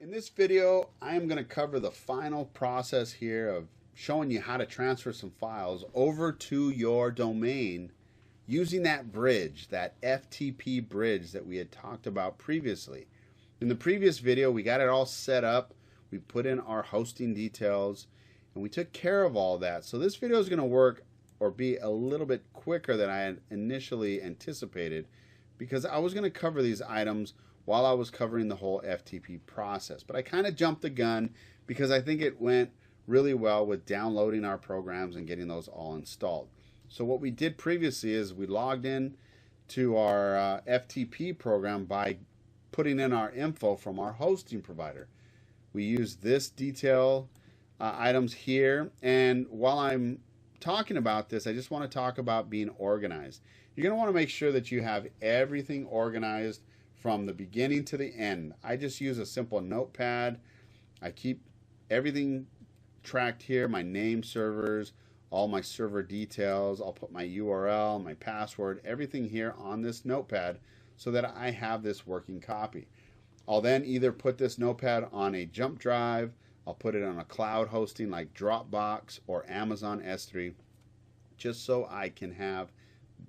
In this video, I am going to cover the final process here of showing you how to transfer some files over to your domain using that bridge, that FTP bridge that we had talked about previously. In the previous video, we got it all set up. We put in our hosting details and we took care of all that. So this video is going to work or be a little bit quicker than I had initially anticipated because I was going to cover these items while I was covering the whole FTP process. But I kind of jumped the gun because I think it went really well with downloading our programs and getting those all installed. So what we did previously is we logged in to our FTP program by putting in our info from our hosting provider. We use this detail items here, and while I'm talking about this, I just want to talk about being organized. You're going to want to make sure that you have everything organized from the beginning to the end. I just use a simple notepad. I keep everything tracked here, my name servers, all my server details. I'll put my URL, my password, everything here on this notepad so that I have this working copy. I'll then either put this notepad on a jump drive, I'll put it on a cloud hosting like Dropbox or Amazon S3, just so I can have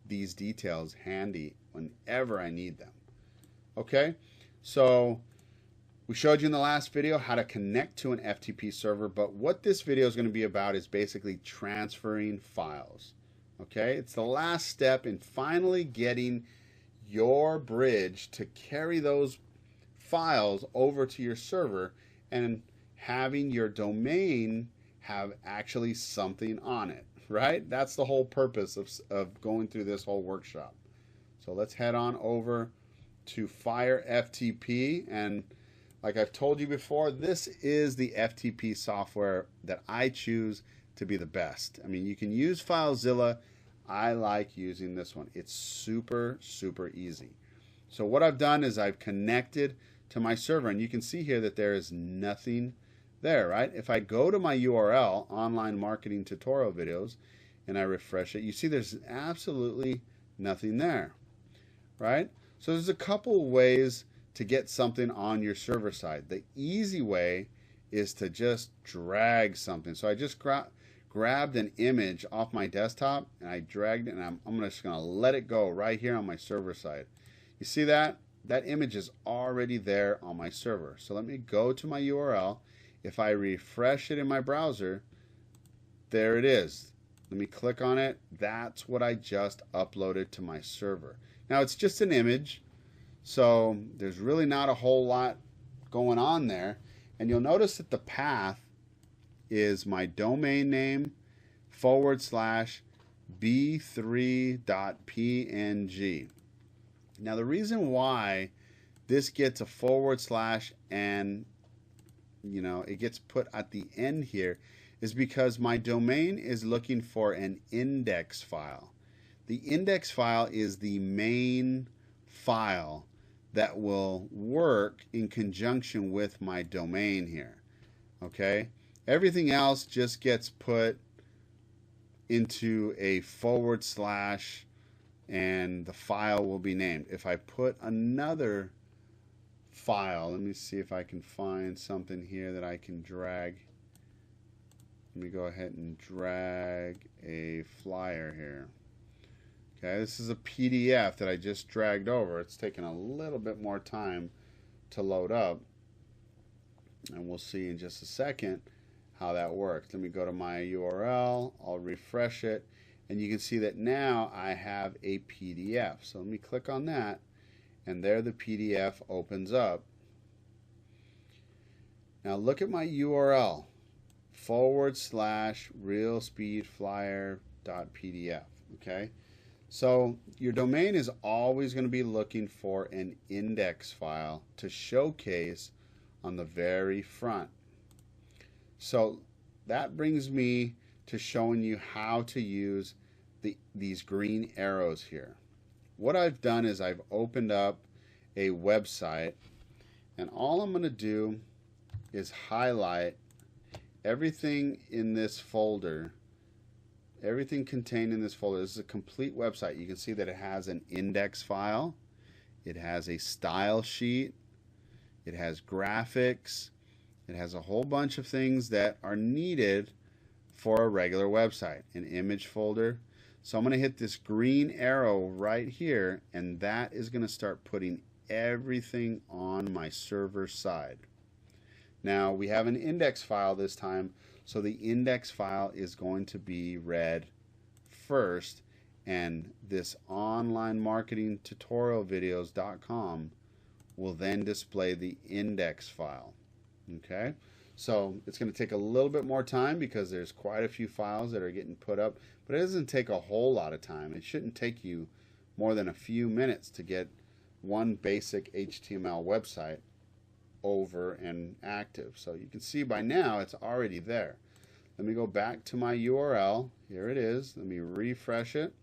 these details handy whenever I need them. Okay, so we showed you in the last video how to connect to an FTP server, but what this video is going to be about is basically transferring files. Okay, it's the last step in finally getting your bridge to carry those files over to your server and having your domain have actually something on it, right? That's the whole purpose of going through this whole workshop. So let's head on over to Fire FTP, and like I've told you before, this is the FTP software that I choose to be the best. I mean, you can use FileZilla. I like using this one. It's super easy. So what I've done is I've connected to my server, and you can see here that there is nothing there, right? If I go to my URL, online marketing tutorial videos, and I refresh it, you see there's absolutely nothing there, right? So there's a couple ways to get something on your server side. The easy way is to just drag something. So I just grabbed an image off my desktop and I dragged it, and I'm just going to let it go right here on my server side. You see that? That image is already there on my server. So let me go to my URL. If I refresh it in my browser, there it is. Let me click on it. That's what I just uploaded to my server. Now it's just an image, so there's really not a whole lot going on there. And you'll notice that the path is my domain name /b3.png. Now the reason why this gets a / and it gets put at the end here is because my domain is looking for an index file. The index file is the main file that will work in conjunction with my domain here. Okay? Everything else just gets put into a / and the file will be named. If I put another file, let me see if I can find something here that I can drag. Let me go ahead and drag a flyer here. Okay, this is a PDF that I just dragged over. It's taking a little bit more time to load up, and we'll see in just a second how that works. Let me go to my URL. I'll refresh it, and you can see that now I have a PDF. So let me click on that, and there the PDF opens up. Now look at my URL, /realspeedflyer.pdf. Okay, so your domain is always going to be looking for an index file to showcase on the very front. So that brings me to showing you how to use these green arrows here. What I've done is I've opened up a website, and all I'm going to do is highlight everything in this folder, everything contained in this folder. This is a complete website. You can see that it has an index file, it has a style sheet, it has graphics, it has a whole bunch of things that are needed for a regular website. An image folder. So I'm going to hit this green arrow right here, and that is going to start putting everything on my server side. Now we have an index file this time, so the index file is going to be read first, and this online marketing tutorial videos.com will then display the index file. Okay, so it's going to take a little bit more time because there's quite a few files that are getting put up, but it doesn't take a whole lot of time. It shouldn't take you more than a few minutes to get one basic HTML website over and active. So you can see by now it's already there. Let me go back to my URL. Here it is. Let me refresh it.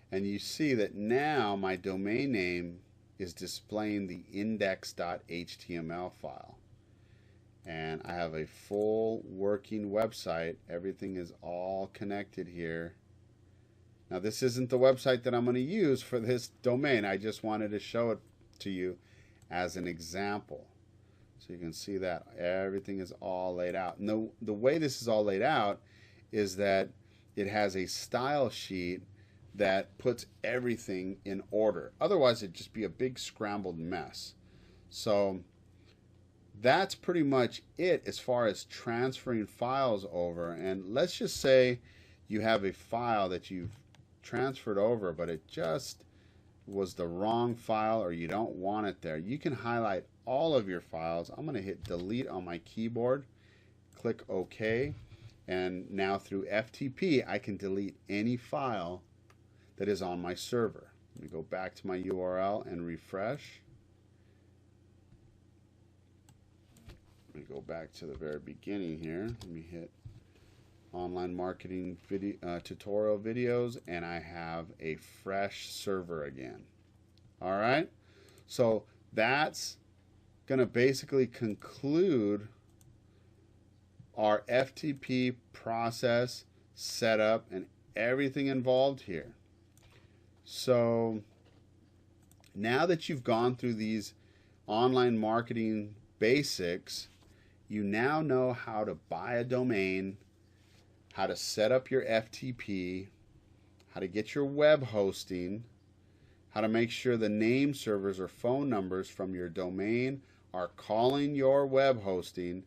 And you see that now my domain name is displaying the index.html file. And I have a full working website. Everything is all connected here. Now this isn't the website that I'm going to use for this domain. I just wanted to show it to you as an example. So you can see that everything is all laid out. And the way this is all laid out is that it has a style sheet that puts everything in order. Otherwise it'd just be a big scrambled mess. So that's pretty much it as far as transferring files over. And let's just say you have a file that you've transferred over, but it just was the wrong file, or you don't want it there. You can highlight all of your files. I'm going to hit delete on my keyboard, click OK, and now through FTP I can delete any file that is on my server. Let me go back to my URL and refresh. Let me go back to the very beginning here. Let me hit online marketing video, tutorial videos, and I have a fresh server again. All right, so that's going to basically conclude our FTP process setup and everything involved here. So now that you've gone through these online marketing basics, you now know how to buy a domain, how to set up your FTP, how to get your web hosting, how to make sure the name servers or phone numbers from your domain are calling your web hosting,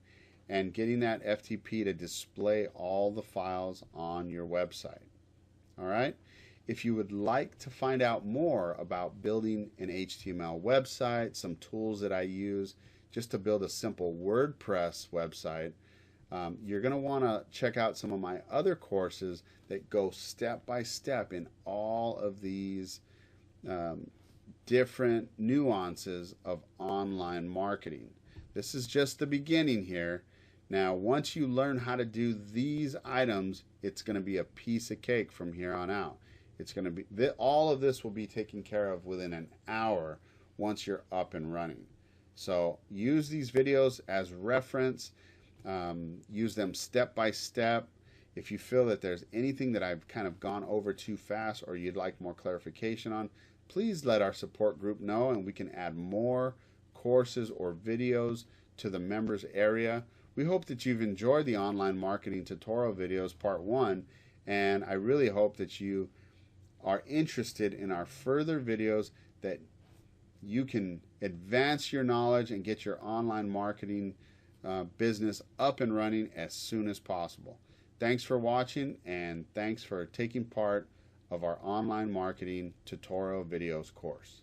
and getting that FTP to display all the files on your website. All right? If you would like to find out more about building an HTML website, some tools that I use just to build a simple WordPress website, you're going to want to check out some of my other courses that go step by step in all of these different nuances of online marketing. This is just the beginning here. Now, once you learn how to do these items, it's going to be a piece of cake from here on out. It's going to be, all of this will be taken care of within an hour once you're up and running. So use these videos as reference. Use them step by step. If you feel that there's anything that I've kind of gone over too fast or you'd like more clarification on, please let our support group know, and we can add more courses or videos to the members area. We hope that you've enjoyed the online marketing tutorial videos part 1, and I really hope that you are interested in our further videos, that you can advance your knowledge and get your online marketing business up and running as soon as possible. Thanks for watching, and thanks for taking part of our online marketing tutorial videos course.